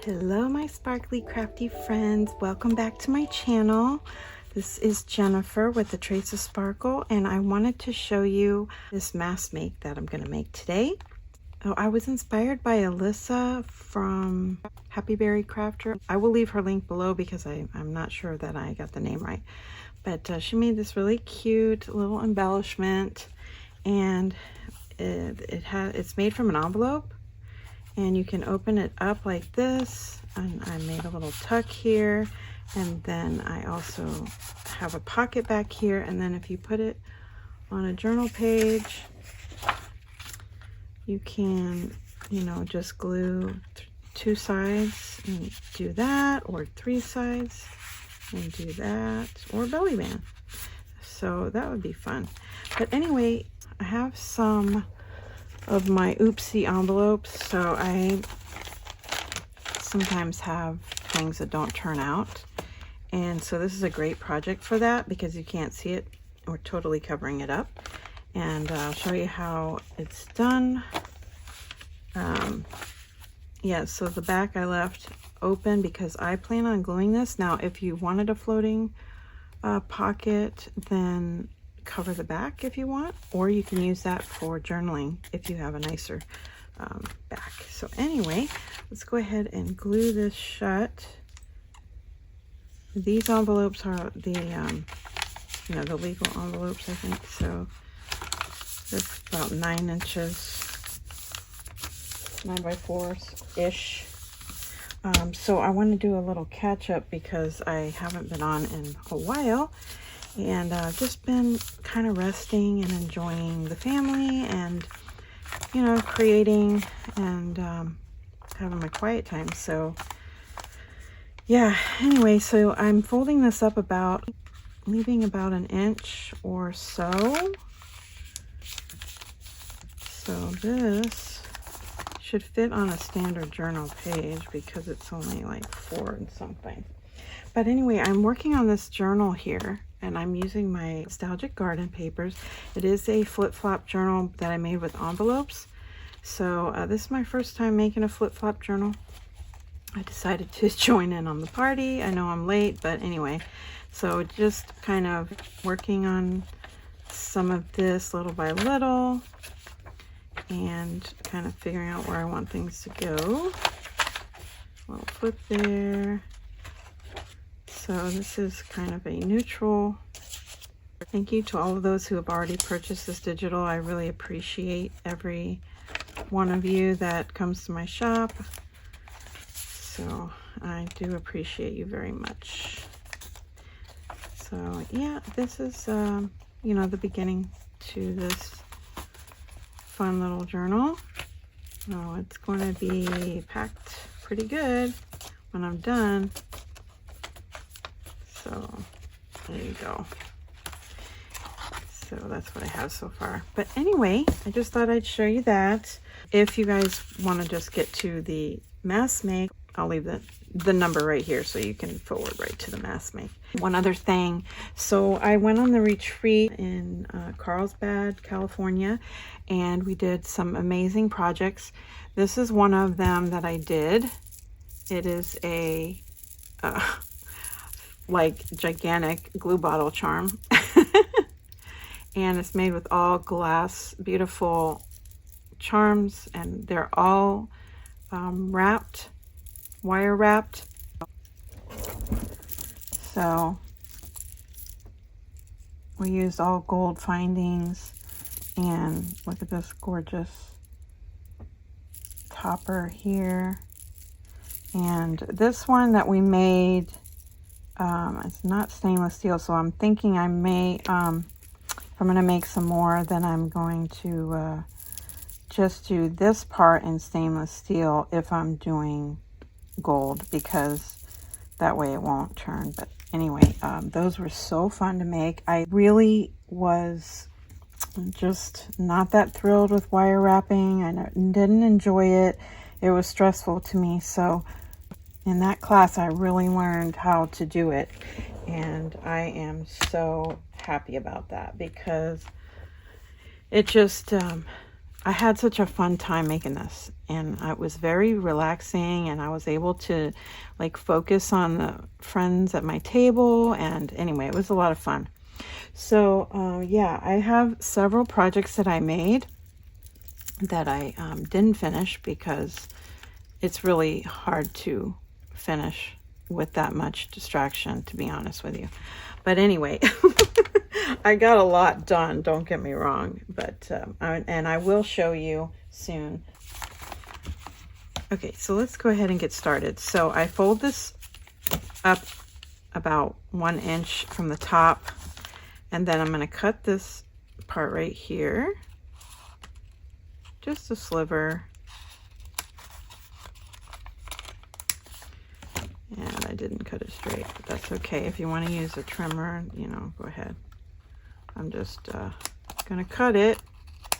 Hello my sparkly crafty friends, welcome back to my channel. This is Jennifer with ATraceofSparkle, and I wanted to show you this mask make that I'm going to make today. Oh, I was inspired by Alyssa from Happy Berry Crafter. I will leave her link below because I'm not sure that I got the name right, but she made this really cute little embellishment, and it's made from an envelope. And you can open it up like this, and I made a little tuck here, and then I also have a pocket back here, and then if you put it on a journal page, you can, just glue two sides and do that, or three sides and do that, or belly band. So that would be fun. But anyway, I have some of my oopsie envelopes, so I sometimes have things that don't turn out, and so this is a great project for that because you can't see it. We're totally covering it up, and I'll show you how it's done. Yeah, so the back I left open because I plan on gluing this. Now if you wanted a floating pocket, then cover the back if you want, or you can use that for journaling if you have a nicer back. So anyway, let's go ahead and glue this shut. These envelopes are the the legal envelopes, I think. So that's about 9 inches, 9x4 ish. So I want to do a little catch up because I haven't been on in a while, and just been kind of resting and enjoying the family, and creating, and having my quiet time. So yeah, anyway, so I'm folding this up leaving about 1 inch or so. So this should fit on a standard journal page because it's only like 4 and something. But anyway, I'm working on this journal here, and I'm using my Nostalgic Garden papers. It is a flip-flop journal that I made with envelopes. So this is my first time making a flip-flop journal. I decided to join in on the party. I know I'm late, but anyway. So just kind of working on some of this little by little, and kind of figuring out where I want things to go. A little flip there. So this is kind of a neutral. Thank you to all of those who have already purchased this digital. I really appreciate every one of you that comes to my shop. So I do appreciate you very much. So yeah, this is the beginning to this fun little journal. Oh, it's going to be packed pretty good when I'm done. So there you go. So that's what I have so far. But anyway, I just thought I'd show you that. If you guys want to just get to the mask make, I'll leave the number right here so you can forward right to the mask make. One other thing, so I went on the retreat in Carlsbad, California, and we did some amazing projects. This is one of them that I did. It is a like gigantic glue bottle charm. And it's made with all glass, beautiful charms, and they're all wrapped, wire wrapped. So we used all gold findings, and look at this gorgeous topper here. And this one that we made, it's not stainless steel, so I'm thinking I may, if I'm going to make some more, then I'm going to just do this part in stainless steel if I'm doing gold, because that way it won't turn. But anyway, those were so fun to make. I really was just not that thrilled with wire wrapping. I didn't enjoy it. It was stressful to me. So in that class, I really learned how to do it. And I am so happy about that because it just I had such a fun time making this, and it was very relaxing, and I was able to like focus on the friends at my table, and anyway, it was a lot of fun. So yeah, I have several projects that I made that I didn't finish because it's really hard to finish with that much distraction, to be honest with you. But anyway, I got a lot done, don't get me wrong, but and I will show you soon. Okay, so let's go ahead and get started. So I fold this up about 1 inch from the top, and then I'm going to cut this part right here, just a sliver. And I didn't cut it straight, but that's okay. If you want to use a trimmer, you know, go ahead. I'm just gonna cut it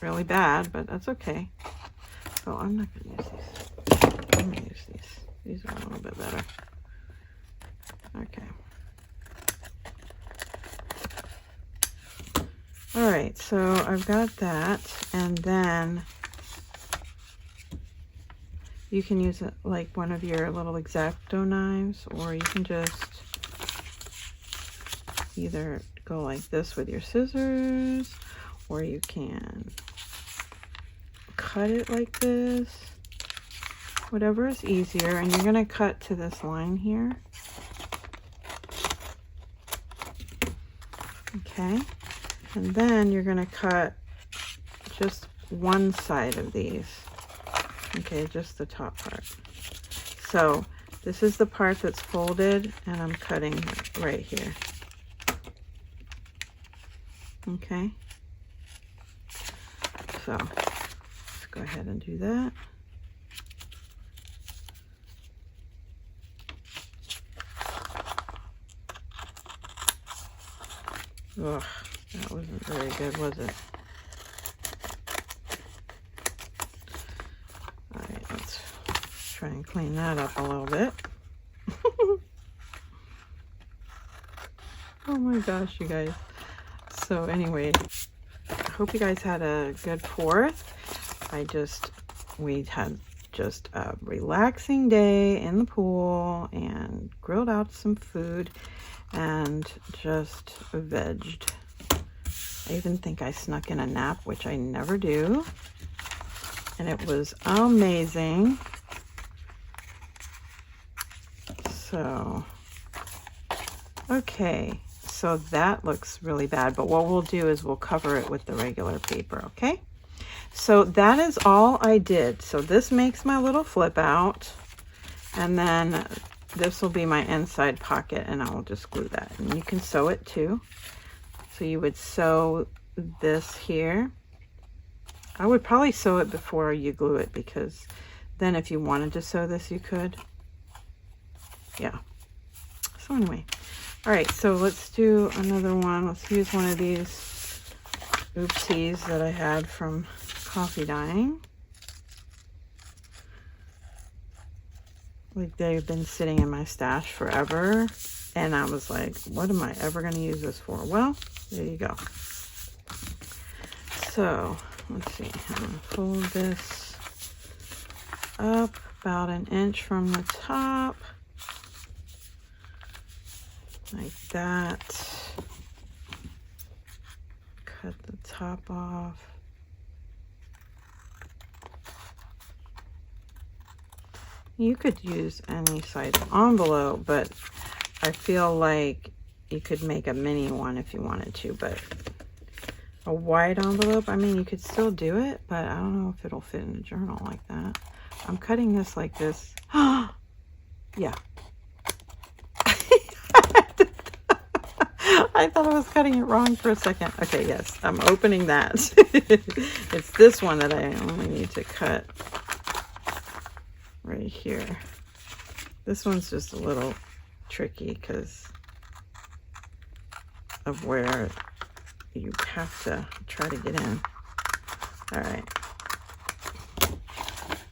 really bad, but that's okay. Oh, I'm not gonna use these. I'm gonna use these. These are a little bit better. Okay. All right, so I've got that, and then you can use it like one of your little X-Acto knives, or you can just either go like this with your scissors, or you can cut it like this, whatever is easier. And you're gonna cut to this line here. Okay, and then you're gonna cut just one side of these. Okay, just the top part. So this is the part that's folded, and I'm cutting right here. Okay, so let's go ahead and do that. Ugh, that wasn't very good, was it? All right, let's try and clean that up a little bit. Oh my gosh, you guys. So anyway, I hope you guys had a good 4th. We had just a relaxing day in the pool and grilled out some food and just vegged. I even think I snuck in a nap, which I never do. And it was amazing. So, okay. So that looks really bad, but what we'll do is we'll cover it with the regular paper, okay? So that is all I did. So this makes my little flip out, and then this will be my inside pocket, and I will just glue that. And you can sew it too. So you would sew this here. I would probably sew it before you glue it, because then if you wanted to sew this, you could. Yeah. So anyway. All right, so let's do another one. Let's use one of these oopsies that I had from coffee dyeing. Like, they've been sitting in my stash forever, and I was like, what am I ever going to use this for? Well, there you go. So let's see, I'm going to fold this up about 1 inch from the top. Like that. Cut the top off. You could use any size envelope, but I feel like you could make a mini one if you wanted to, but a wide envelope, I mean, you could still do it, but I don't know if it'll fit in a journal like that. I'm cutting this like this. Yeah. I thought I was cutting it wrong for a second. Okay, yes, I'm opening that. It's this one that I only need to cut right here. This one's just a little tricky because of where you have to try to get in.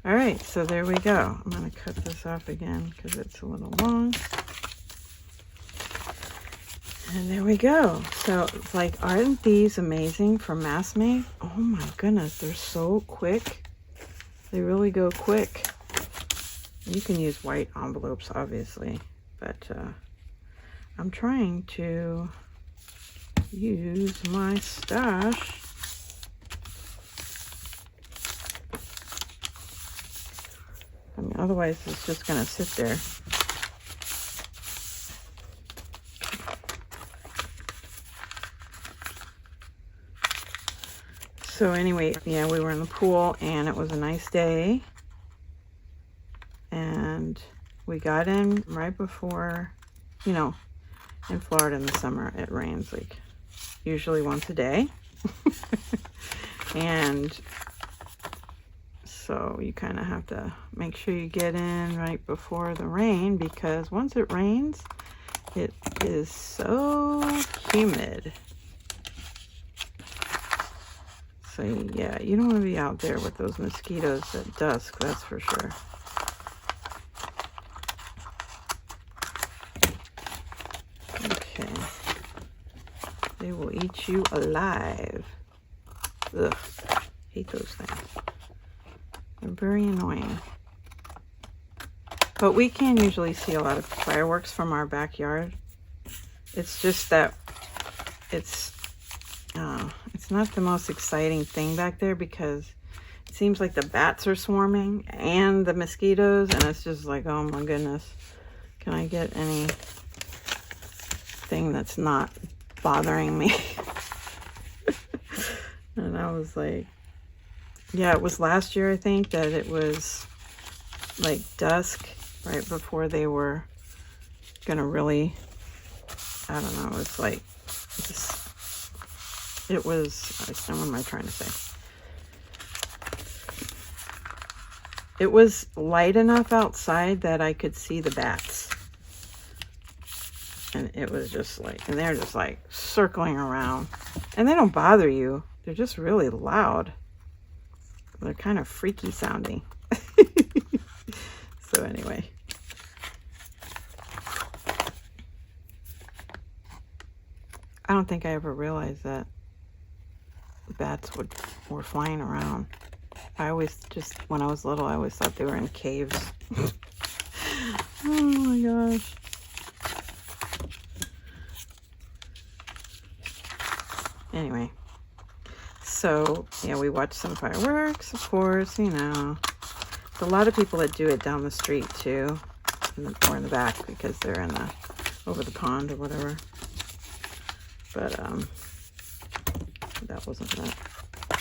All right, so there we go. I'm going to cut this off again because it's a little long. And there we go. So it's like, aren't these amazing for mass make? Oh my goodness, they're so quick. They really go quick. You can use white envelopes, obviously, but I'm trying to use my stash. I mean, otherwise it's just gonna sit there. So anyway, yeah, we were in the pool and it was a nice day. And we got in right before, you know, in Florida in the summer, it rains like usually once a day. And so you kind of have to make sure you get in right before the rain, because once it rains, it is so humid. So yeah, you don't want to be out there with those mosquitoes at dusk, that's for sure. Okay. They will eat you alive. Ugh, hate those things. They're very annoying. But we can usually see a lot of fireworks from our backyard. It's just that it's not the most exciting thing back there, because it seems like the bats are swarming and the mosquitoes, and it's just like, oh my goodness, can I get anything that's not bothering me? And I was like, yeah, it was last year, I think, that it was like dusk right before they were gonna really, I don't know, it's like, it was, what am I trying to say? It was light enough outside that I could see the bats. And it was just like, and they're just like circling around. And they don't bother you. They're just really loud. They're kind of freaky sounding. So anyway. I don't think I ever realized that bats were flying around. I always just, when I was little, I always thought they were in caves. Oh my gosh. Anyway, so yeah, we watched some fireworks, of course, you know. There's a lot of people that do it down the street too, or in the back, because they're in the, over the pond or whatever. But that wasn't that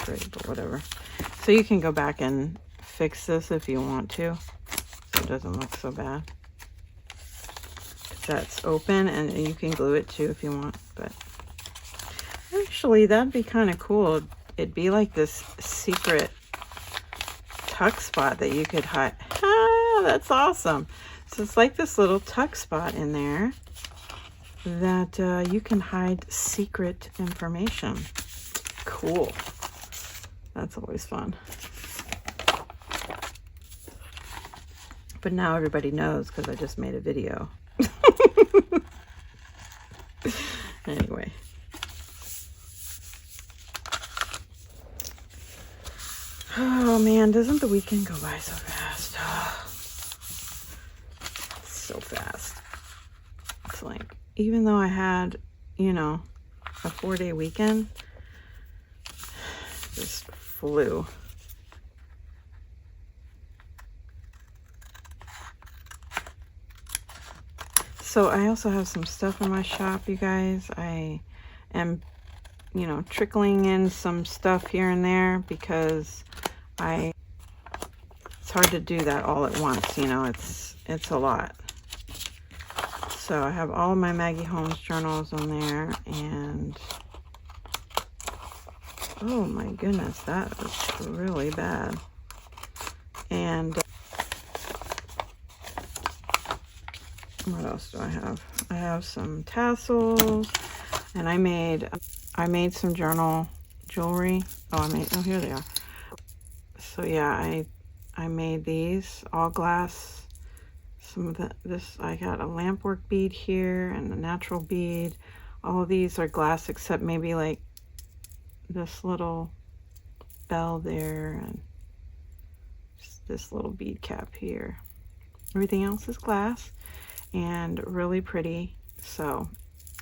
great, but whatever. So you can go back and fix this if you want to, so it doesn't look so bad. That's open, and you can glue it too if you want, but actually that'd be kind of cool. It'd be like this secret tuck spot that you could hide. Ah, that's awesome. So it's like this little tuck spot in there that you can hide secret information. Cool. That's always fun. But now everybody knows because I just made a video. Anyway. Oh man, doesn't the weekend go by so fast? Oh, so fast. It's like, even though I had, you know, a 4-day weekend, just flew. So I also have some stuff in my shop, you guys. I am, you know, trickling in some stuff here and there because it's hard to do that all at once, you know, it's a lot. So I have all of my Maggie Holmes journals on there, and oh my goodness, that is really bad. And what else do I have? I have some tassels, and I made some journal jewelry. Oh, here they are. So yeah, I made these all glass. Some of this, I got a lampwork bead here and a natural bead, All of these are glass except maybe like this little bell there and just this little bead cap here. Everything else is glass and really pretty. So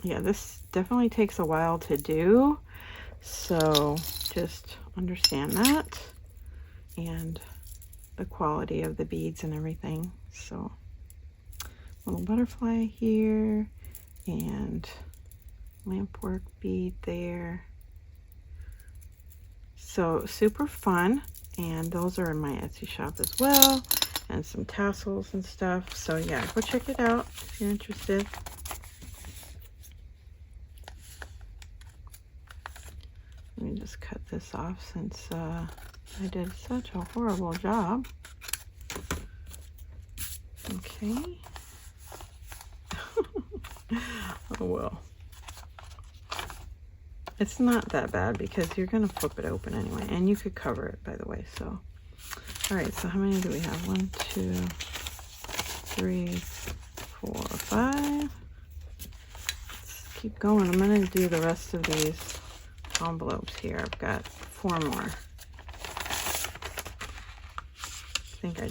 yeah, this definitely takes a while to do. So just understand that and the quality of the beads and everything. So little butterfly here and lampwork bead there. So super fun, and those are in my Etsy shop as well, and some tassels and stuff. So yeah, go check it out if you're interested. Let me just cut this off since I did such a horrible job. Okay. Oh well. It's not that bad because you're going to flip it open anyway. And you could cover it, by the way. So, alright, so how many do we have? 1, 2, 3, 4, 5. Let's keep going. I'm going to do the rest of these envelopes here. I've got 4 more. I think I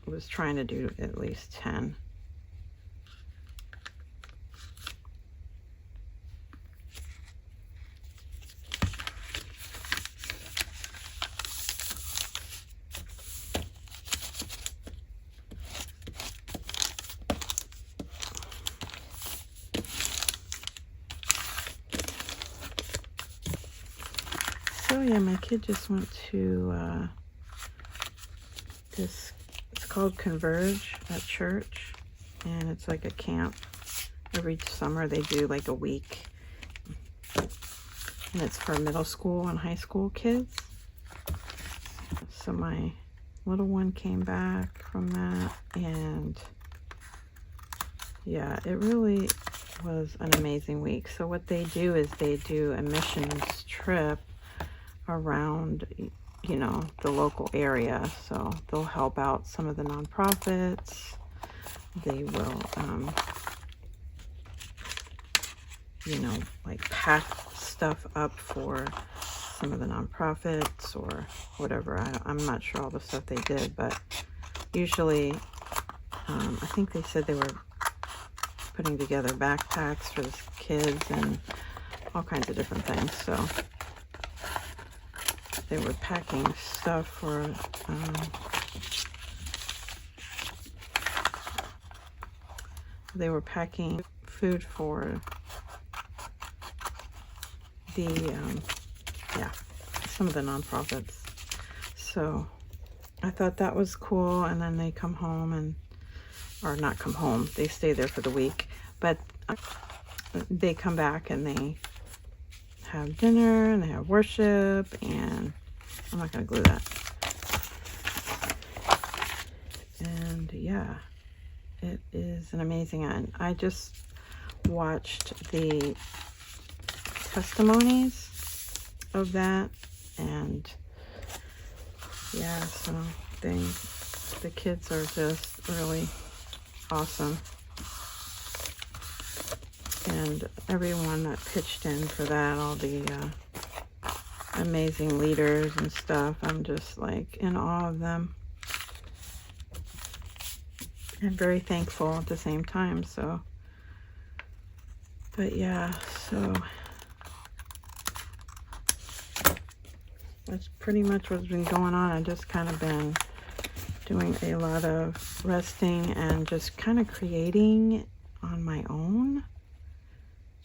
was trying to do at least 10. So yeah, my kid just went to this, it's called Converge at church, and it's like a camp. Every summer they do like a week, and it's for middle school and high school kids. So my little one came back from that, and yeah, it really was an amazing week. So what they do is they do a missions trip around, you know, the local area. So they'll help out some of the nonprofits. They will, you know, like pack stuff up for some of the nonprofits or whatever. I'm not sure all the stuff they did, but usually, I think they said they were putting together backpacks for the kids and all kinds of different things. So they were packing stuff for they were packing food for the yeah, some of the nonprofits. So I thought that was cool. And then they come home and, or not come home, they stay there for the week, but they come back and they have dinner and they have worship, and I'm not going to glue that. And yeah, it is an amazing end. I just watched the testimonies of that, and yeah, so the kids are just really awesome. And everyone that pitched in for that, all the amazing leaders and stuff, I'm just like in awe of them. And very thankful at the same time. So, but yeah, so that's pretty much what's been going on. I've just kind of been doing a lot of resting and just kind of creating on my own.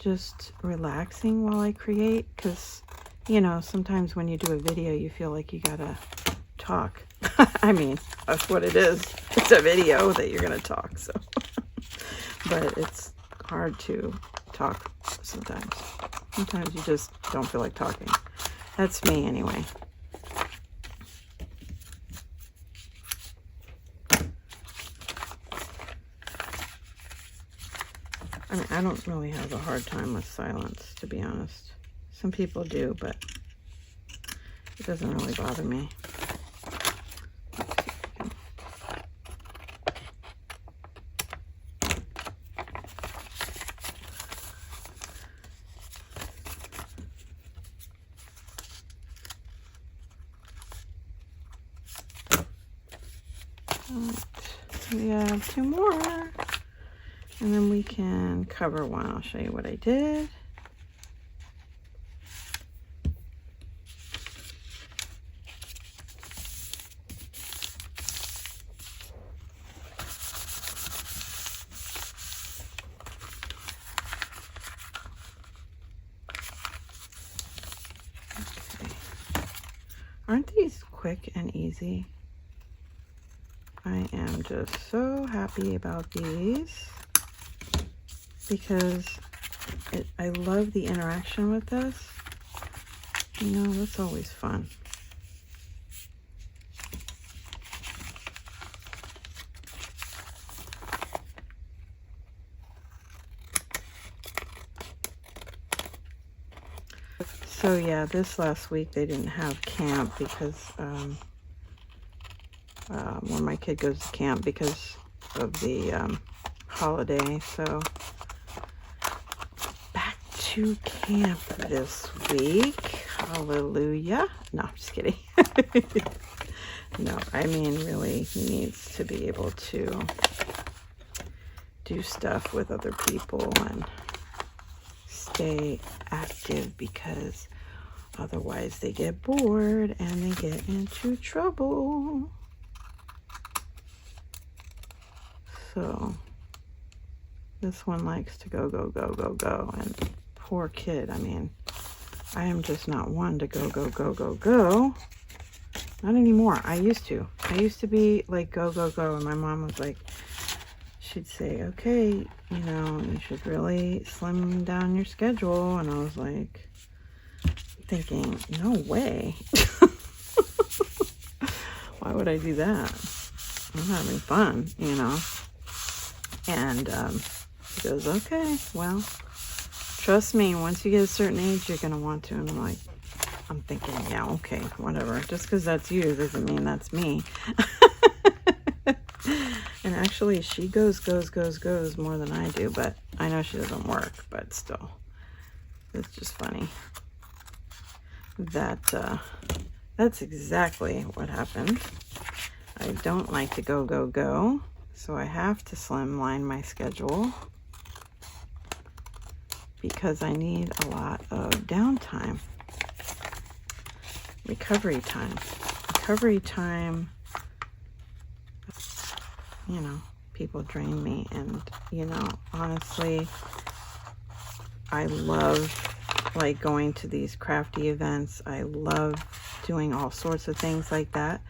Just relaxing while I create, because, you know, sometimes when you do a video, you feel like you gotta talk. I mean, that's what it is. It's a video that you're gonna talk, so. But it's hard to talk sometimes. Sometimes you just don't feel like talking. That's me anyway. I mean, I don't really have a hard time with silence, to be honest. Some people do, but it doesn't really bother me. Right. We have 2 more. And then we can cover one. I'll show you what I did. Okay. Aren't these quick and easy? I am just so happy about these because I love the interaction with this. You know, that's always fun. So yeah, this last week they didn't have camp because when my kid goes to camp because of the holiday. So back to camp this week. Hallelujah. No, I'm just kidding. No, I mean, really, he needs to be able to do stuff with other people and stay active because otherwise they get bored and they get into trouble. So this one likes to go, go, go, go, go. And poor kid, I mean, I am just not one to go, go, go, go, go. Not anymore. I used to be like, go, go, go. And my mom was like, she'd say, okay, you know, you should really slim down your schedule. And I was like, thinking, no way. Why would I do that? I'm having fun, you know. And he goes, okay, well, trust me, once you get a certain age, you're going to want to. And I'm like, I'm thinking, yeah, okay, whatever. Just because that's you doesn't mean that's me. And actually, she goes more than I do. But I know she doesn't work, but still. It's just funny. That's exactly what happened. I don't like to go, go, go. So I have to slimline my schedule because I need a lot of downtime. Recovery time. Recovery time, you know, people drain me. And, you know, honestly, I love like going to these crafty events. I love doing all sorts of things like that.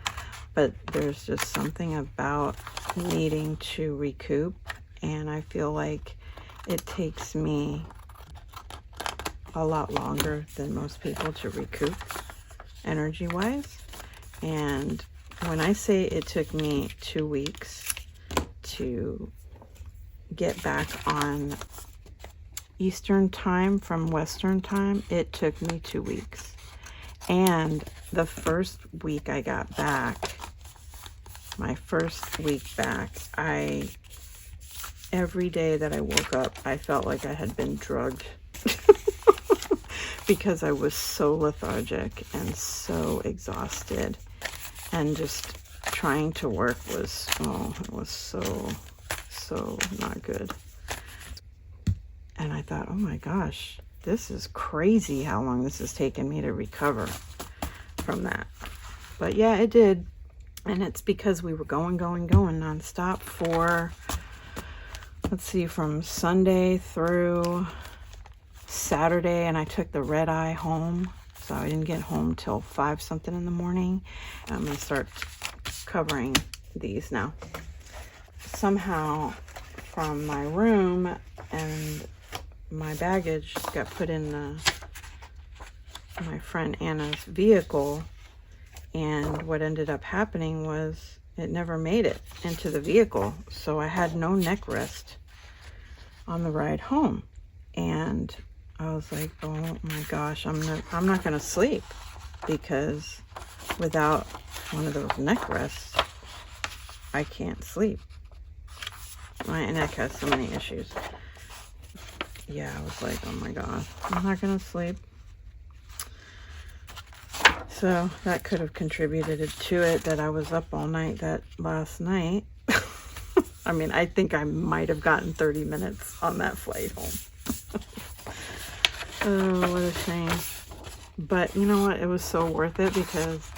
But there's just something about needing to recoup, and I feel like it takes me a lot longer than most people to recoup energy-wise. And when I say it took me 2 weeks to get back on Eastern time from Western time, it took me 2 weeks. And the first week I got back, my first week back, every day that I woke up, I felt like I had been drugged because I was so lethargic and so exhausted, and just trying to work was, oh, it was so not good. And I thought, oh my gosh, this is crazy how long this has taken me to recover from that. But yeah, it did. And it's because we were going nonstop for, let's see, from Sunday through Saturday. And I took the red eye home. So I didn't get home till 5 something in the morning. I'm going to start covering these now. Somehow from my room and my baggage got put in my friend Anna's vehicle, and what ended up happening was it never made it into the vehicle, so I had no neck rest on the ride home. And I was like, oh my gosh, I'm not gonna sleep, because without one of those neck rests I can't sleep. My neck has so many issues. Yeah, I was like, oh my god, I'm not gonna sleep. So that could have contributed to it that I was up all night that last night. I mean, I think I might have gotten 30 minutes on that flight home. Oh, what a shame. But you know what? It was so worth it because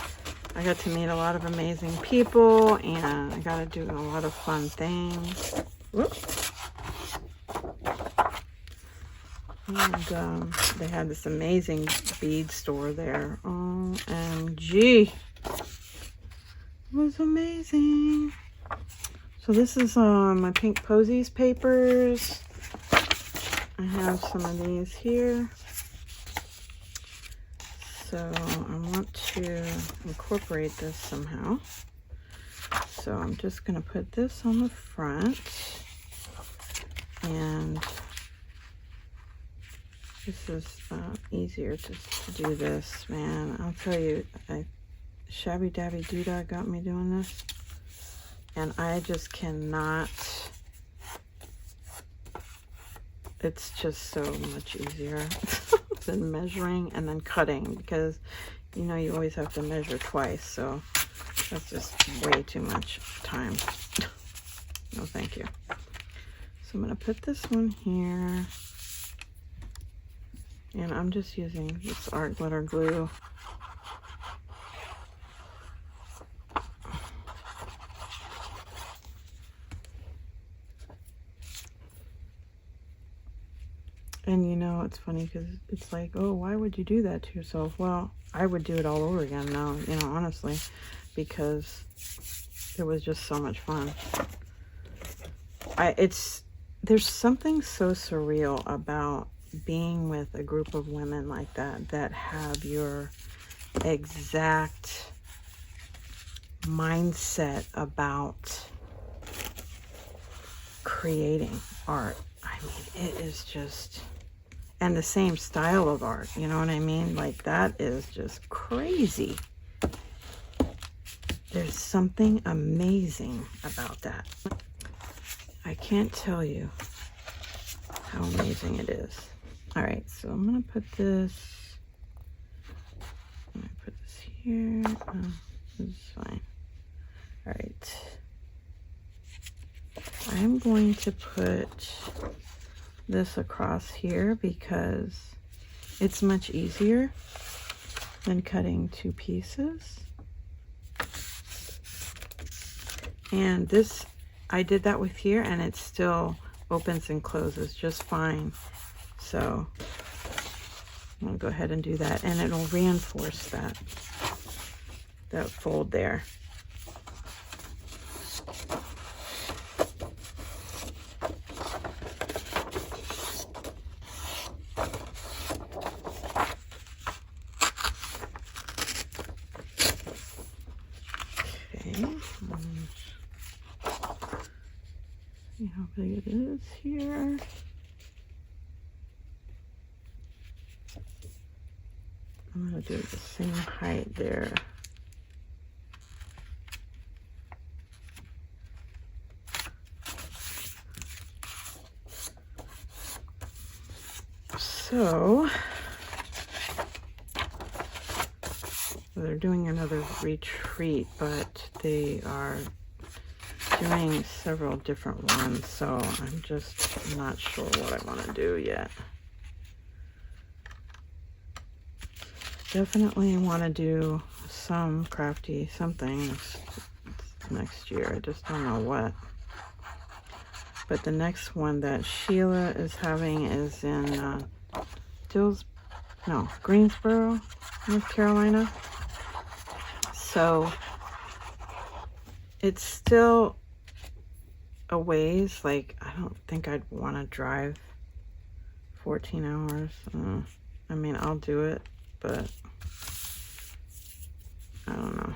I got to meet a lot of amazing people and I got to do a lot of fun things. Whoop. And they had this amazing bead store there. OMG. It was amazing. So this is my Pink Posies papers. I have some of these here. So I want to incorporate this somehow. So I'm just going to put this on the front. And this is easier to do this, man. I'll tell you, Shabby Dabby Doodah got me doing this. And I just cannot. It's just so much easier than measuring and then cutting, because you know you always have to measure twice, so that's just way too much time. No thank you. So I'm going to put this one here, and I'm just using this art glitter glue. And you know, it's funny because it's like, oh, why would you do that to yourself? Well, I would do it all over again now, you know, honestly, because it was just so much fun. There's something so surreal about being with a group of women like that have your exact mindset about creating art. I mean, it is just, and the same style of art, you know what I mean? Like, that is just crazy. There's something amazing about that. I can't tell you how amazing it is. All right, so I'm gonna put this, here. Oh, this is fine. All right. I'm going to put this across here because it's much easier than cutting two pieces. And this, I did that with here, and it still opens and closes just fine. So I'm gonna go ahead and do that, and it'll reinforce that fold there. See how big it is here. I'm going to do the same height there. So they're doing another retreat, but they are doing several different ones, so I'm just not sure what I want to do yet. Definitely want to do some crafty something next year. I just don't know what. But the next one that Sheila is having is in Greensboro, North Carolina. So it's still a ways. Like, I don't think I'd want to drive 14 hours. I mean, I'll do it, but I don't know.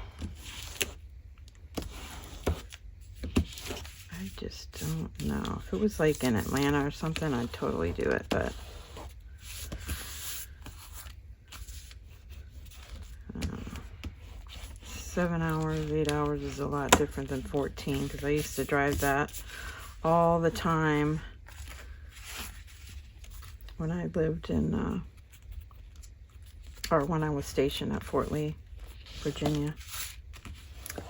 I just don't know. If it was like in Atlanta or something, I'd totally do it, but 7 hours, 8 hours is a lot different than 14, because I used to drive that all the time when I lived in, or when I was stationed at Fort Lee. Virginia.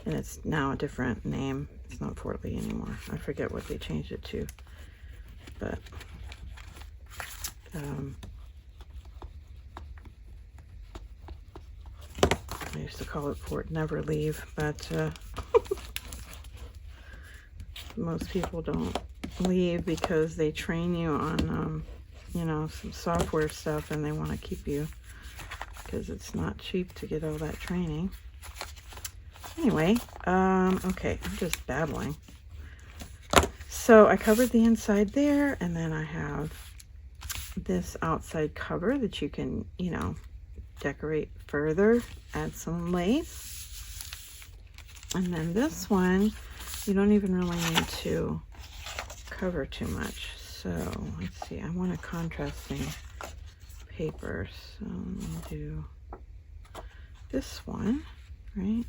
And it's now a different name. It's not Fort Lee anymore. I forget what they changed it to. But I used to call it Fort Never Leave, but most people don't leave because they train you on, you know, some software stuff, and they want to keep you because it's not cheap to get all that training. Anyway, okay, I'm just babbling. So I covered the inside there, and then I have this outside cover that you can, you know, decorate further, add some lace. And then this one, you don't even really need to cover too much. So let's see, I want a contrasting paper. So I'm going to do this one, right?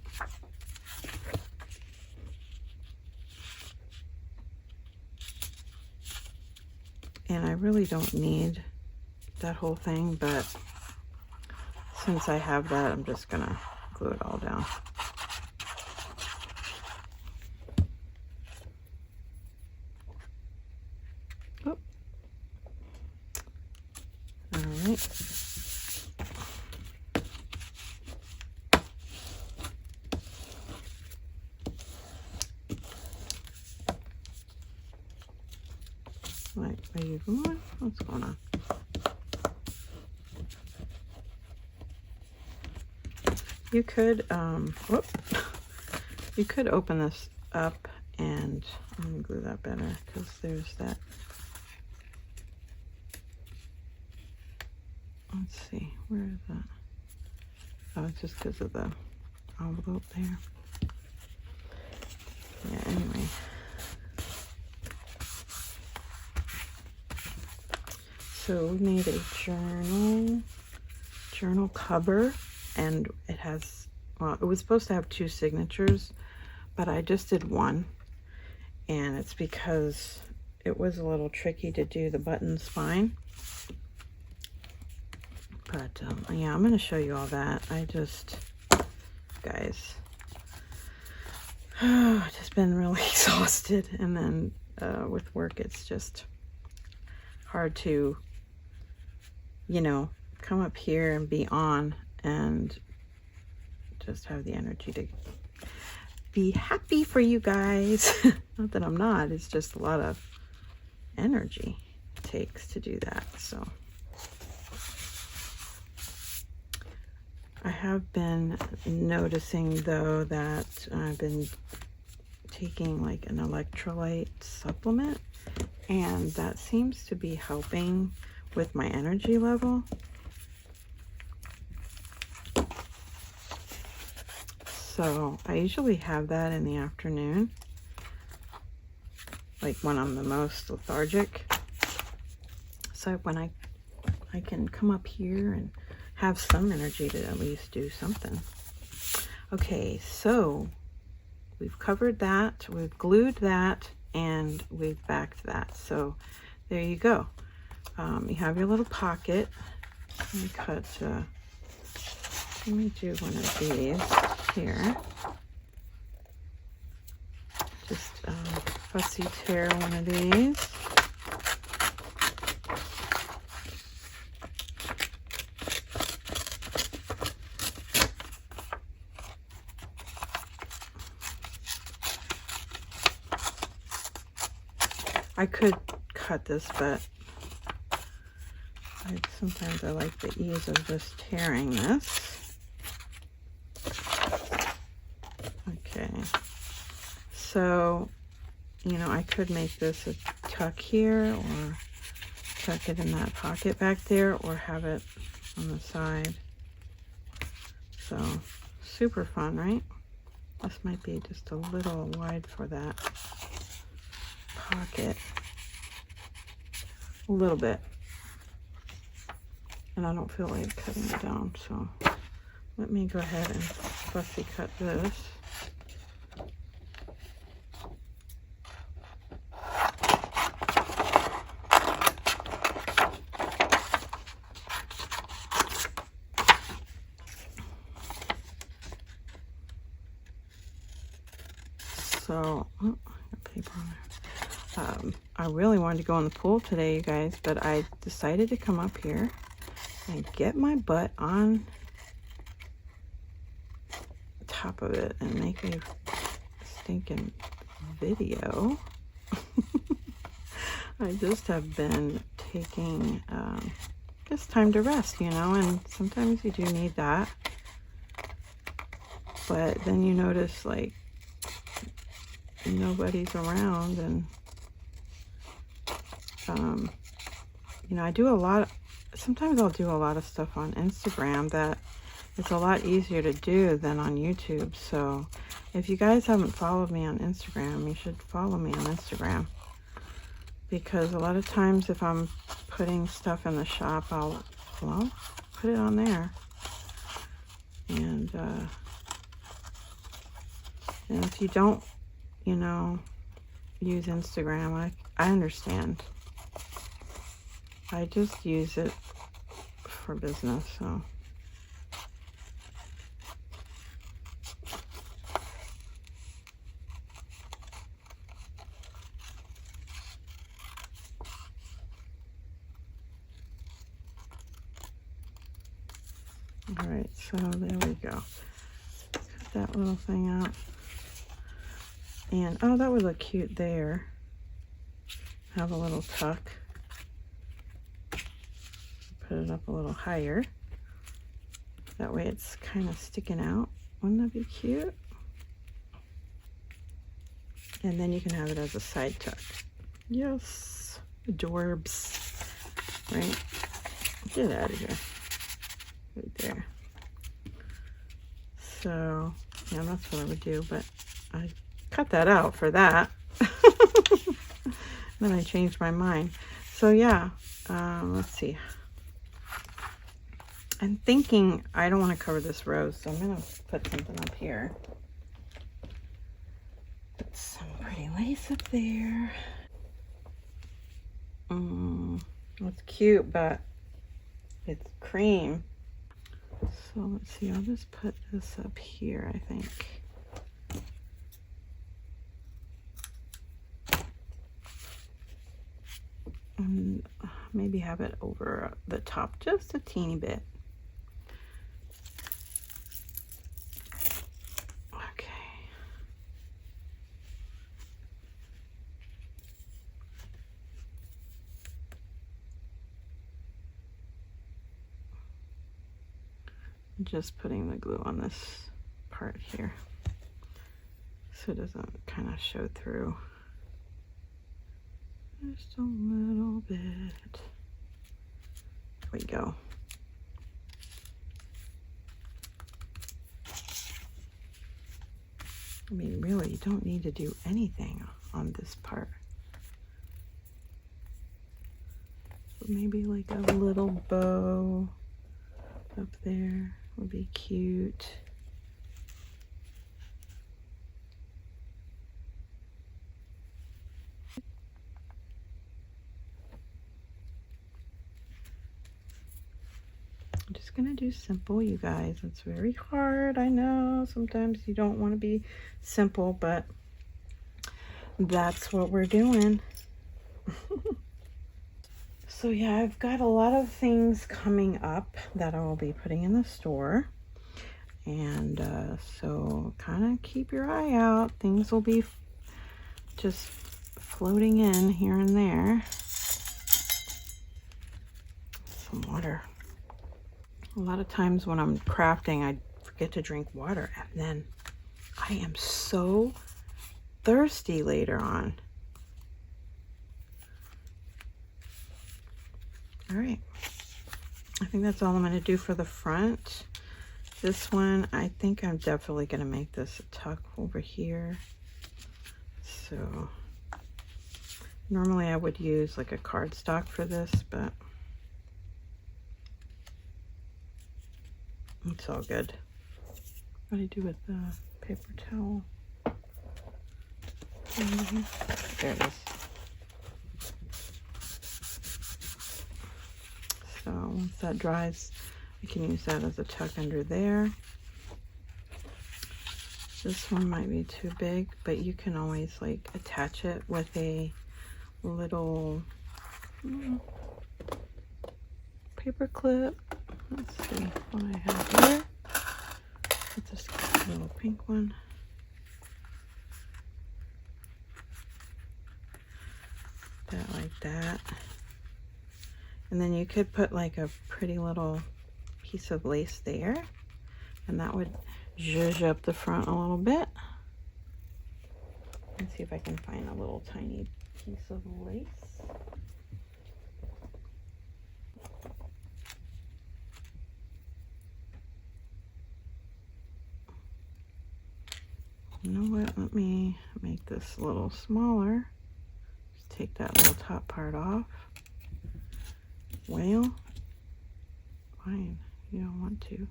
And I really don't need that whole thing, but since I have that, I'm just gonna glue it all down. Oh. All right. Right, are you going? What's going on? You could, whoop. You could open this up and let me glue that better because there's that. Let's see, where is that? Oh, it's just because of the envelope there. Yeah, anyway. So we made a journal cover, and it has, well, it was supposed to have 2 signatures, but I just did one, and it's because it was a little tricky to do the button spine. But yeah, I'm going to show you all that. I just, guys, I've just been really exhausted, and then with work, it's just hard to, you know, come up here and be on and just have the energy to be happy for you guys. Not that I'm not, it's just a lot of energy it takes to do that. So I have been noticing though that I've been taking like an electrolyte supplement, and that seems to be helping with my energy level. So I usually have that in the afternoon, like when I'm the most lethargic. So when I can come up here and have some energy to at least do something. Okay, so we've covered that, we've glued that, and we've backed that. So there you go. You have your little pocket. Let me cut, let me do one of these here. Just fussy tear one of these. I could cut this, but sometimes I like the ease of just tearing this. Okay, so, you know, I could make this a tuck here, or tuck it in that pocket back there, or have it on the side. So, super fun, right? This might be just a little wide for that pocket. A little bit. And I don't feel like cutting it down, so let me go ahead and fussy cut this. So, oh, I got paper on there. I really wanted to go in the pool today, you guys, but I decided to come up here and get my butt on top of it and make a stinking video. I just have been taking just time to rest, you know, and sometimes you do need that. But then you notice, like, nobody's around, and you know, I do a lot, sometimes I'll do a lot of stuff on Instagram that it's a lot easier to do than on YouTube. So if you guys haven't followed me on Instagram, you should follow me on Instagram, because a lot of times if I'm putting stuff in the shop, I'll, well, put it on there. And if you don't, you know, use Instagram, I understand. I just use it for business, so. All right, so there we go. Cut that little thing out. And, oh, that would look cute there. Have a little tuck. Put it up a little higher. That way it's kind of sticking out. Wouldn't that be cute? And then you can have it as a side tuck. Yes, adorbs. Right? Get out of here. Right there. So, yeah, that's what I would do, but I cut that out for that. Then I changed my mind. So yeah, let's see. I'm thinking I don't want to cover this rose, so I'm gonna put something up here. Put some pretty lace up there. It's cute, but it's cream. So let's see, I'll just put this up here, I think. And maybe have it over the top just a teeny bit. Okay. Just putting the glue on this part here so it doesn't kind of show through. Just a little bit. There we go. I mean, really, you don't need to do anything on this part. So maybe like a little bow up there would be cute. I'm just gonna do simple, you guys. It's very hard, I know. Sometimes you don't want to be simple, but that's what we're doing. So yeah, I've got a lot of things coming up that I will be putting in the store. And so kind of keep your eye out. Things will be just floating in here and there. Some water. A lot of times when I'm crafting, I forget to drink water, and then I am so thirsty later on. All right, I think that's all I'm going to do for the front. This one, I think I'm definitely going to make this a tuck over here. So normally I would use like a cardstock for this, but it's all good. What do I do with the paper towel? There it is. So once that dries, I can use that as a tuck under there. This one might be too big, but you can always like attach it with a little paper clip. Let's see what I have here. Let's just get a little pink one. That like that. And then you could put like a pretty little piece of lace there, and that would zhuzh up the front a little bit. Let's see if I can find a little tiny piece of lace. You know what? Let me make this a little smaller. Just take that little top part off. Well, fine. You don't want to.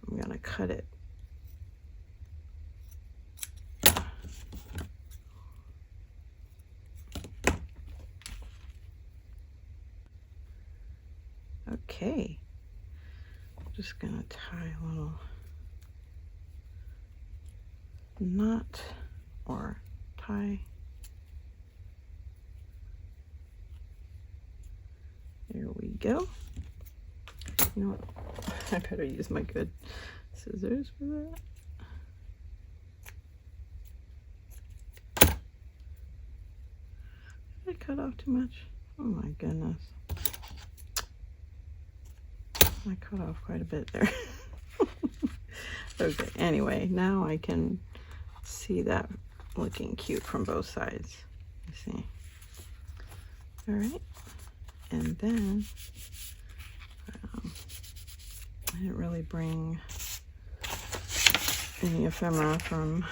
I'm gonna cut it. Okay. I'm just gonna tie a little knot or tie. There we go. You know what? I better use my good scissors for that. Did I cut off too much? Oh my goodness. I cut off quite a bit there. Okay, anyway, now I can see that looking cute from both sides. You see. All right. And then I didn't really bring any ephemera from,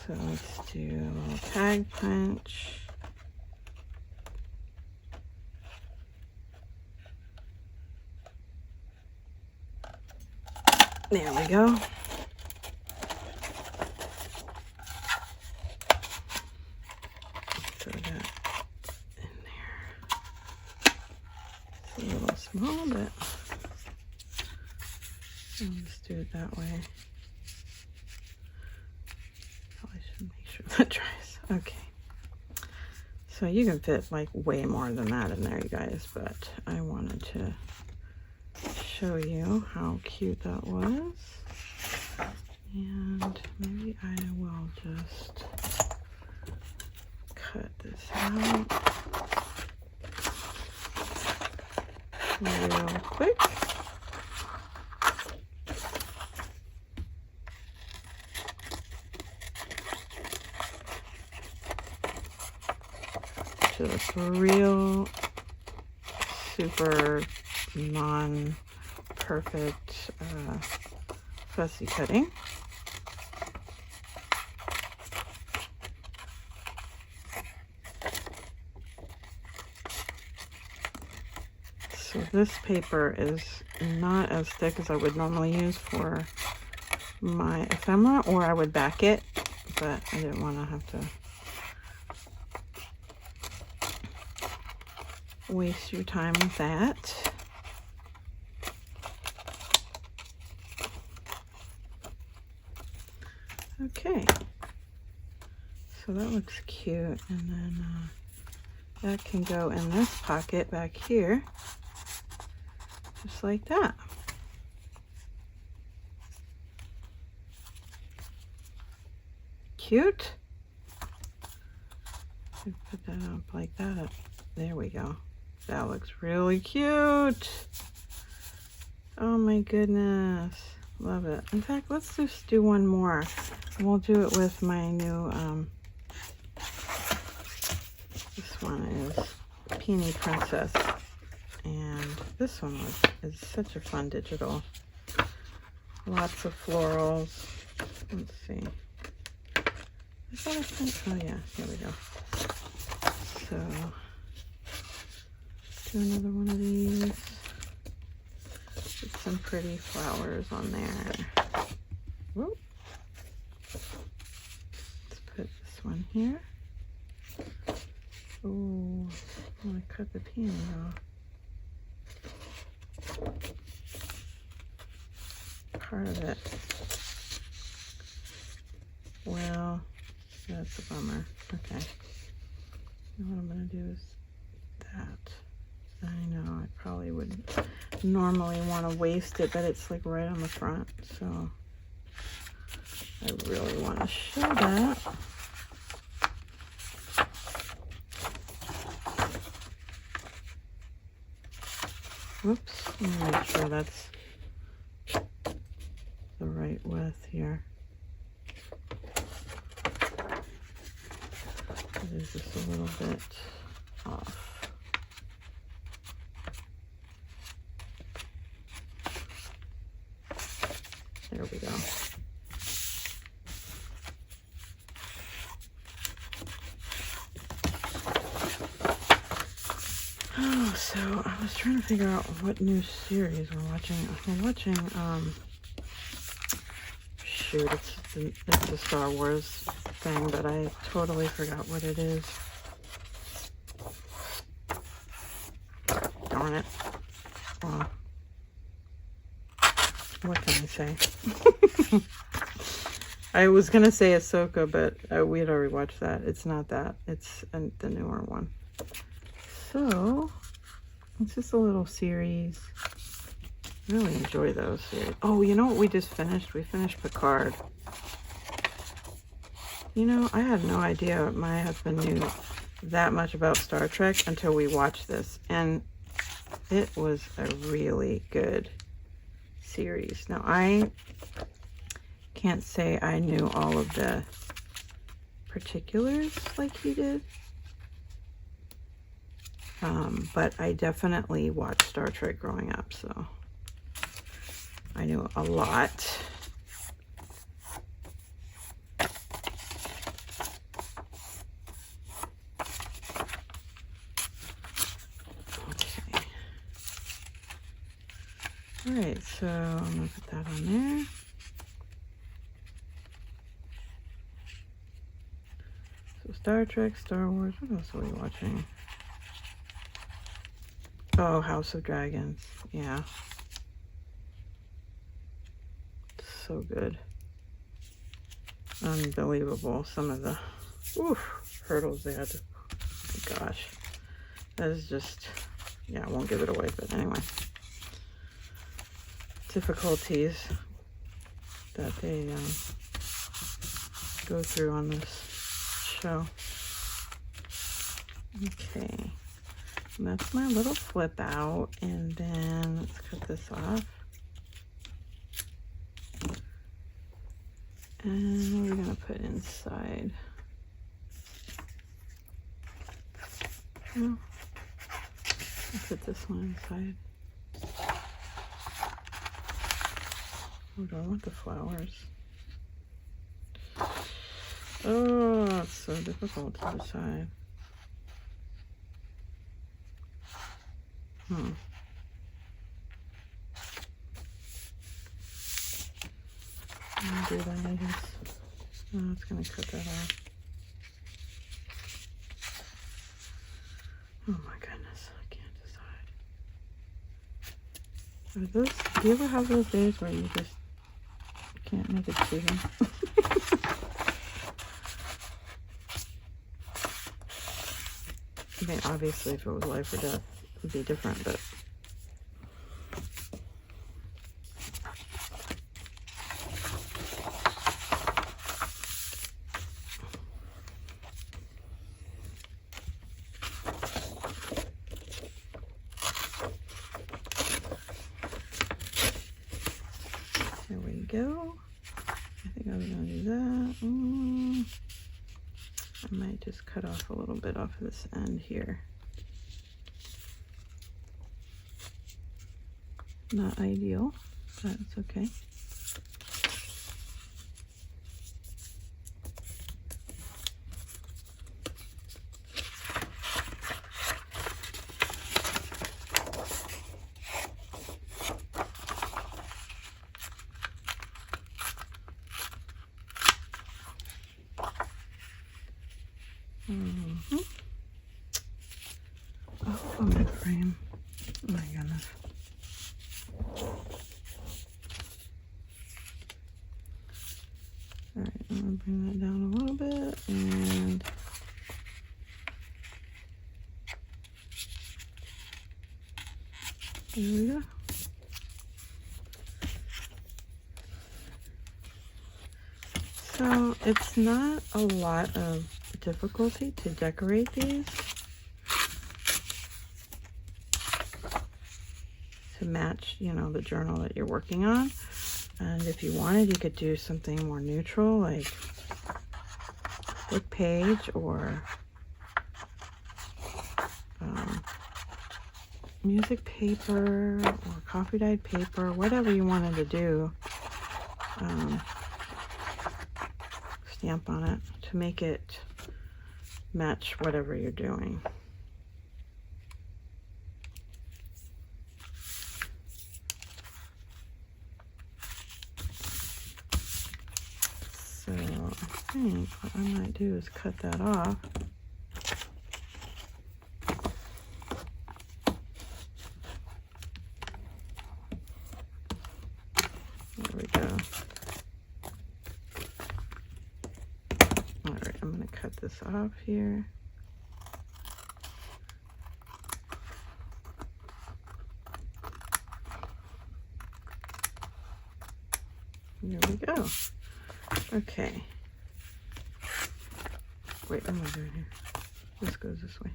so let's do a little tag punch. There we go. Throw that in there. It's a little small, but I'll just do it that way. Probably should make sure that dries. Okay. So you can fit like way more than that in there, you guys, but I wanted to show you how cute that was. And maybe I will just cut this out real quick. Just real super non-perfect fussy cutting. So this paper is not as thick as I would normally use for my ephemera, or I would back it, but I didn't want to have to waste your time with that. Okay, so that looks cute, and then that can go in this pocket back here, just like that. Cute. Put that up like that. There we go. That looks really cute. Oh my goodness. Love it. In fact, let's just do one more. We'll do it with my new, this one is Peony Princess. And this one is such a fun digital. Lots of florals. Let's see. I thought I sent, oh yeah, here we go. So, do another one of these. Put some pretty flowers on there. Whoop. Let's put this one here. Oh, I want to cut the peony off. part of it. Well, that's a bummer. Okay. Now what I'm going to do is that. I know I probably wouldn't normally want to waste it, but it's like right on the front, so I really want to show that. Whoops, let me make sure that's the right width here. It is just a little bit off. There we go. Oh, so I was trying to figure out what new series we're watching. We're watching, shoot, it's the Star Wars thing, but I totally forgot what it is. Darn it. Well, what can I say? I was gonna say Ahsoka, but we had already watched that. It's not that. It's the newer one. So it's just a little series. I really enjoy those series. Oh, you know what we just finished? We finished Picard. You know, I had no idea my husband knew that much about Star Trek until we watched this, and it was a really good series. Now, I can't say I knew all of the particulars like he did, but I definitely watched Star Trek growing up, so I knew a lot. Alright, so I'm going to put that on there. So Star Trek, Star Wars, what else are we watching? Oh, House of Dragons, yeah. So good. Unbelievable, some of the hurdles they had to, oh gosh. That is just, yeah, I won't give it away, but anyway. Difficulties that they go through on this show. Okay, and that's my little flip out, and then let's cut this off. And we're gonna put inside. No, I'll put this one inside. Oh, do I want the flowers? Oh, it's so difficult to decide. I'm gonna do that, I guess. Oh, it's gonna cut that off. Oh my goodness, I can't decide. Are those, do you ever have those days where you just can't make a decision? I mean, obviously, if it was life or death, it would be different, but there we go. I think I was going to do that. I might just cut off a little bit off of this end here. Not ideal, but it's okay. Oh, my frame. Oh my goodness. I'm gonna bring that down a little bit, and there we go. So it's not a lot of difficulty to decorate these to match, you know, the journal that you're working on. And if you wanted, you could do something more neutral, like book page or music paper or coffee dyed paper, whatever you wanted to do. Stamp on it to make it match whatever you're doing. So I think what I might do is cut that off. There we go. All right, I'm going to cut this off here. There we go. Okay. Wait, what am I doing here? This goes this way.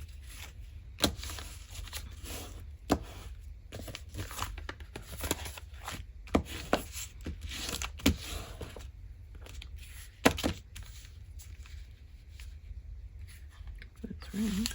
That's right.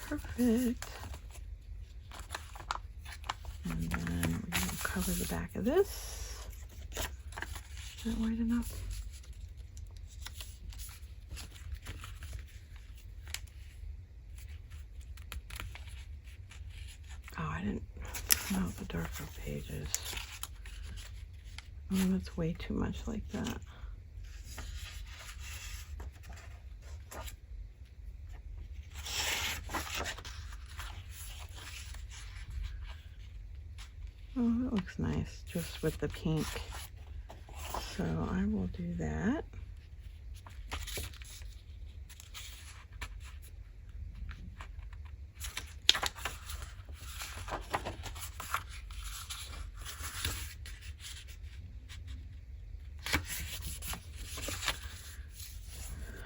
Perfect. And then we're going to cover the back of this. Is that wide enough? Oh, I didn't print out the darker pages. Oh, that's way too much like that. Oh, that looks nice, just with the pink. So I will do that.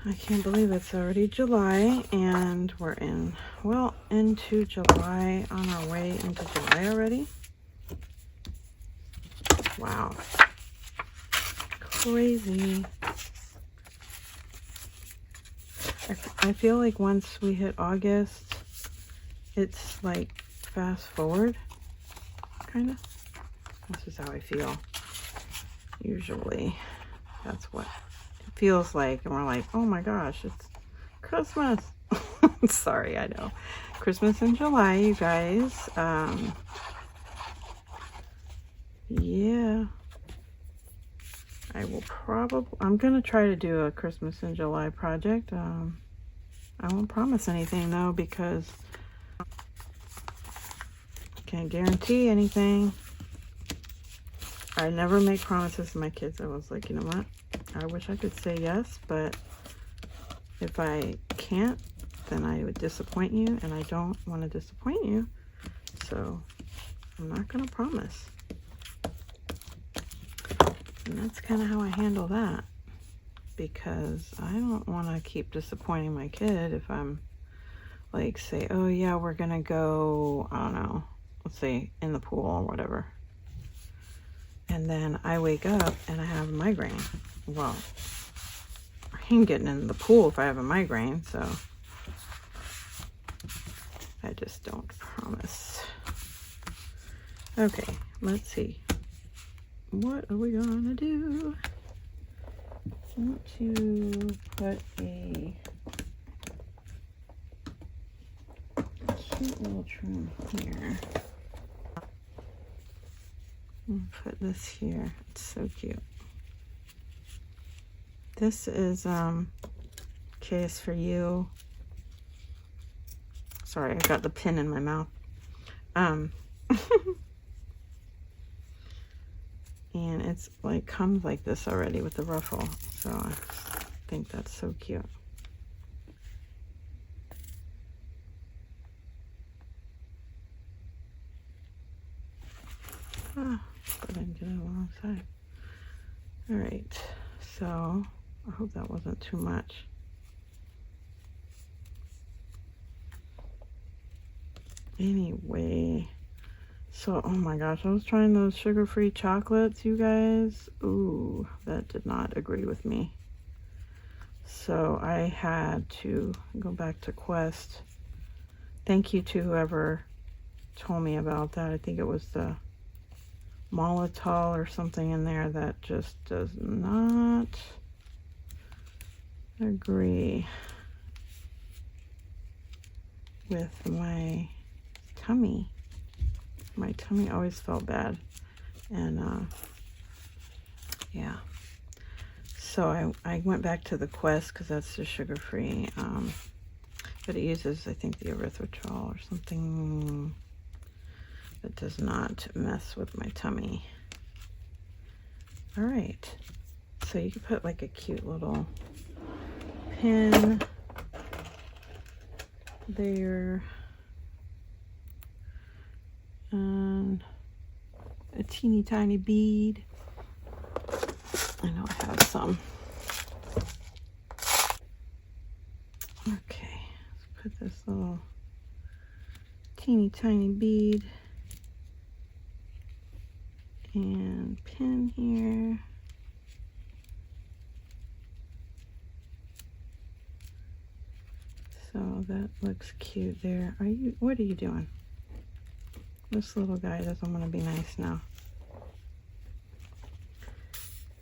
I can't believe it's already July and we're into July, on our way into July already. Wow. Crazy. I feel like once we hit August, it's like fast forward, kind of. This is how I feel. Usually, that's what it feels like. And we're like, oh my gosh, it's Christmas. Sorry, I know. Christmas in July, you guys. Yeah. I will I'm going to try to do a Christmas in July project. I won't promise anything though, because I can't guarantee anything. I never make promises to my kids. I was like, you know what? I wish I could say yes, but if I can't, then I would disappoint you, and I don't want to disappoint you. So I'm not going to promise. And that's kind of how I handle that, because I don't want to keep disappointing my kid if I'm like, say, oh yeah, we're going to go, I don't know, let's say in the pool or whatever. And then I wake up and I have a migraine. Well, I ain't getting in the pool if I have a migraine, so I just don't promise. Okay, let's see. What are we gonna do? I want to put a cute little trim here. I'll put this here. It's so cute. This is Case for You. Sorry, I got the pin in my mouth. And it's like comes like this already with the ruffle, so I think that's so cute. But I didn't get it alongside. All right, so I hope that wasn't too much. Anyway, so oh my gosh, I was trying those sugar-free chocolates, you guys. Ooh, that did not agree with me. So I had to go back to Quest. Thank you to whoever told me about that. I think it was the Molotov or something in there that just does not agree with my tummy. My tummy always felt bad, and yeah, so I went back to the Quest because that's the sugar-free, but it uses, I think, the erythritol or something that does not mess with my tummy. All right, so you can put like a cute little pin there, and a teeny tiny bead. I know I have some. Okay, let's put this little teeny tiny bead and pin here. So that looks cute there. What are you doing? This little guy doesn't want to be nice now.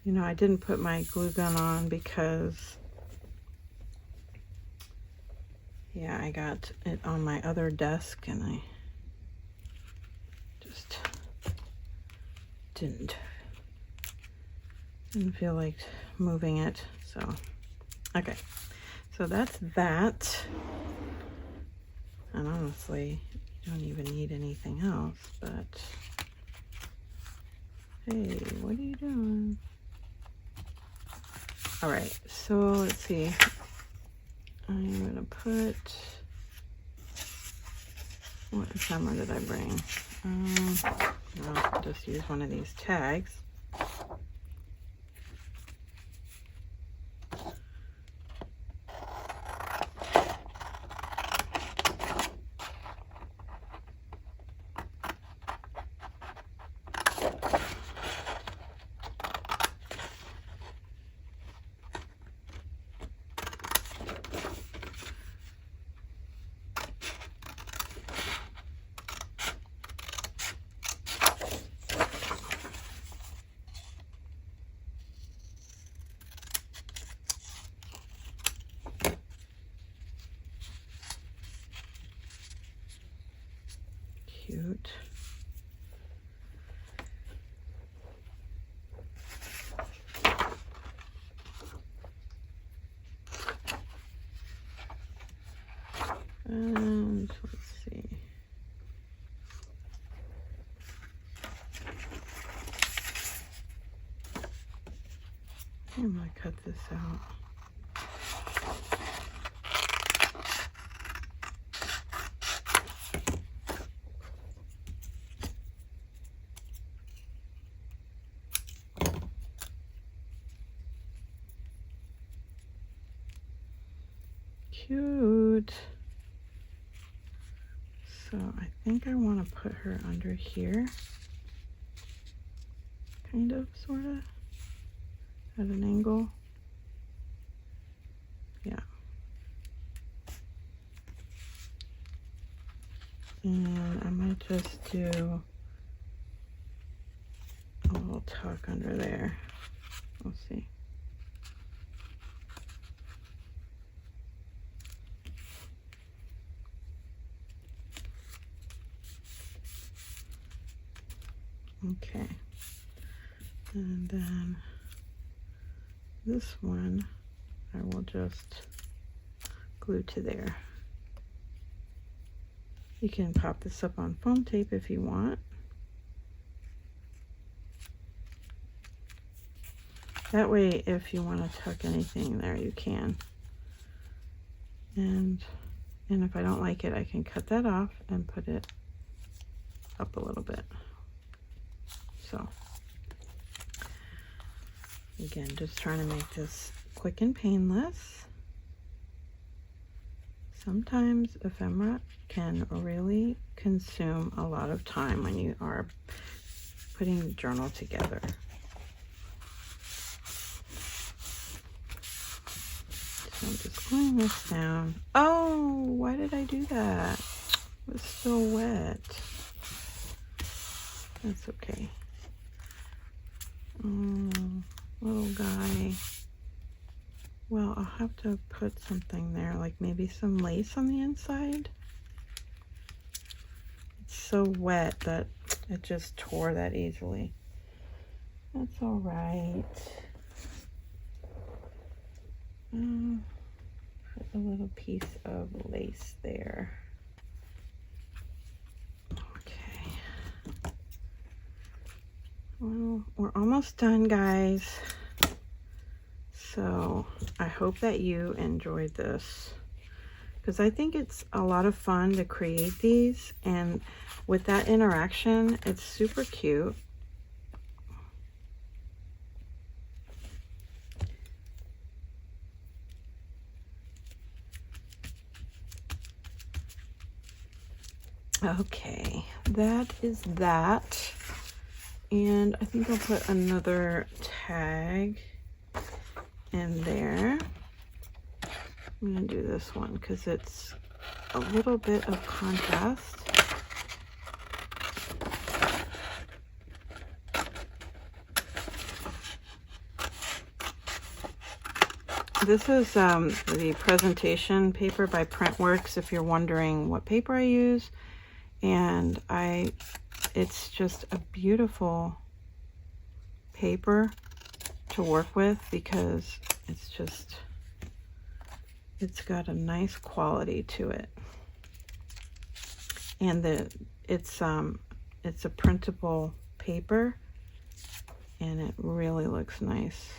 You know, I didn't put my glue gun on because, yeah, I got it on my other desk and I just didn't feel like moving it. So, okay. So that's that. And honestly, you don't even need anything else, but hey, what are you doing? All right, so let's see. I'm gonna put, what camera did I bring? I'll just use one of these tags. Cute. And let's see. I'm gonna cut this out. Cute. So I think I want to put her under here, kind of, sort of, at an angle. Yeah. And I might just do a little tuck under there. We'll see. Okay. And then this one I will just glue to there. You can pop this up on foam tape if you want. That way, if you want to tuck anything there, you can. And if I don't like it, I can cut that off and put it up a little bit. So, again, just trying to make this quick and painless. Sometimes ephemera can really consume a lot of time when you are putting the journal together. So I'm just gluing this down. Oh, why did I do that? It was still wet. That's okay. Oh, little guy. Well, I'll have to put something there, like maybe some lace on the inside. It's so wet that it just tore that easily. That's all right. Put a little piece of lace there. Okay. Well, we're almost done, guys. So I hope that you enjoyed this, because I think it's a lot of fun to create these, and with that interaction, it's super cute. Okay, that is that. And I think I'll put another tag in there. I'm going to do this one because it's a little bit of contrast. This is the presentation paper by Printworks, if you're wondering what paper I use. And it's just a beautiful paper to work with because it's got a nice quality to it. And it's a printable paper, and it really looks nice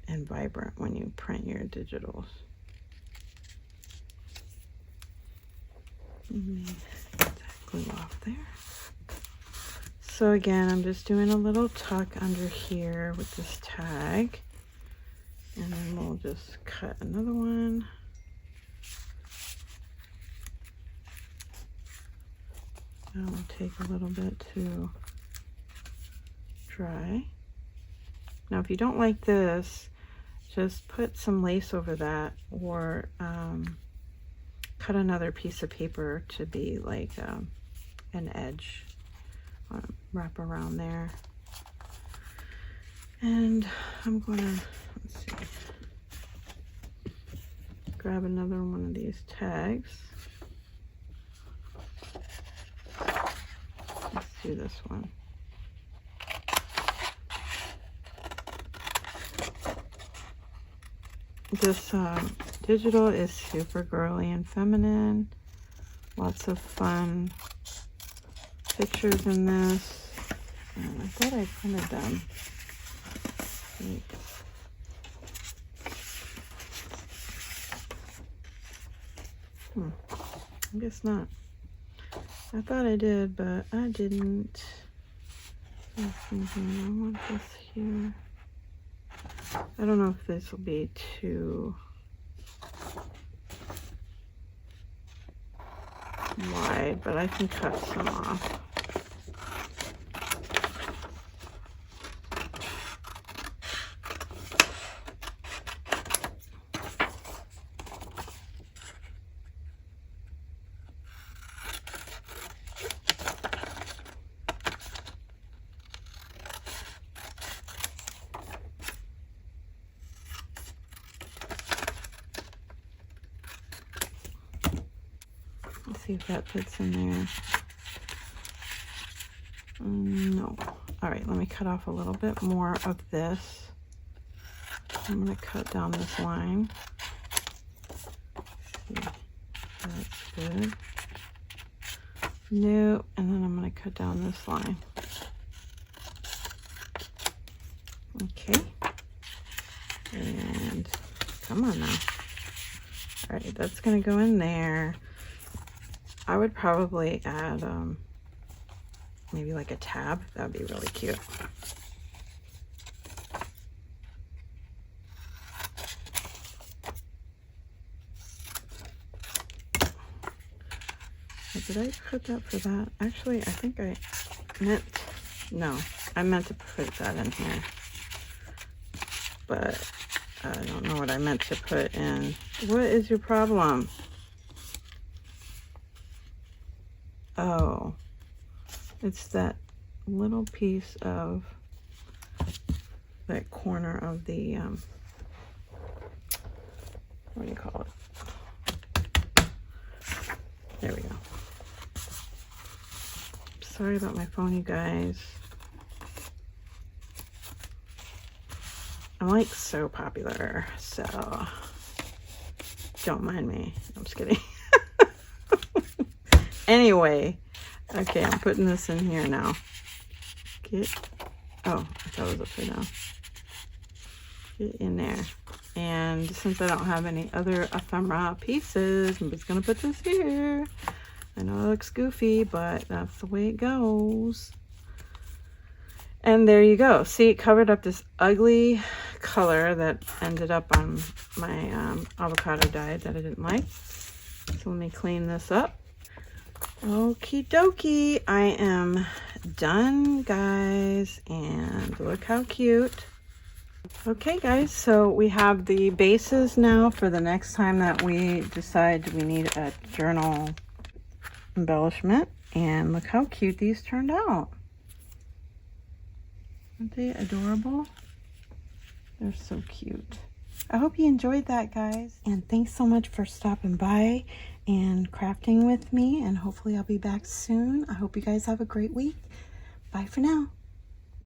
and vibrant when you print your digitals. Let me get that glue off there. So again, I'm just doing a little tuck under here with this tag, and then we'll just cut another one. That will take a little bit to dry. Now, if you don't like this, just put some lace over that, or cut another piece of paper to be like an edge, wrap around there. And I'm gonna, let's see, grab another one of these tags. Let's do this one. This digital is super girly and feminine. Lots of fun pictures in this. And I thought I printed them. I guess not. I thought I did, but I didn't. I was thinking I want this here. I don't know if this will be too wide, but I can cut some off. See if that fits in there. No. All right, let me cut off a little bit more of this. I'm going to cut down this line. That's good. Nope. And then I'm going to cut down this line. Okay. And come on now. All right, that's going to go in there. I would probably add maybe like a tab. That would be really cute. Did I put that for that? Actually, I think I meant, no, I meant to put that in here. But I don't know what I meant to put in. What is your problem? Oh, it's that little piece of that corner of the, what do you call it? There we go. Sorry about my phone, you guys. I'm like so popular, so don't mind me. I'm just kidding. Anyway, okay, I'm putting this in here now. Oh, I thought it was upside down. Get in there. And since I don't have any other ephemera pieces, I'm just gonna put this here. I know it looks goofy, but that's the way it goes. And there you go. See, it covered up this ugly color that ended up on my avocado dye that I didn't like. So let me clean this up. Okie dokie. I am done, guys. And look how cute. Okay, guys. So we have the bases now for the next time that we decide we need a journal embellishment. And look how cute these turned out. Aren't they adorable? They're so cute. I hope you enjoyed that, guys. And thanks so much for stopping by and crafting with me. And hopefully I'll be back soon. I hope you guys have a great week. Bye for now.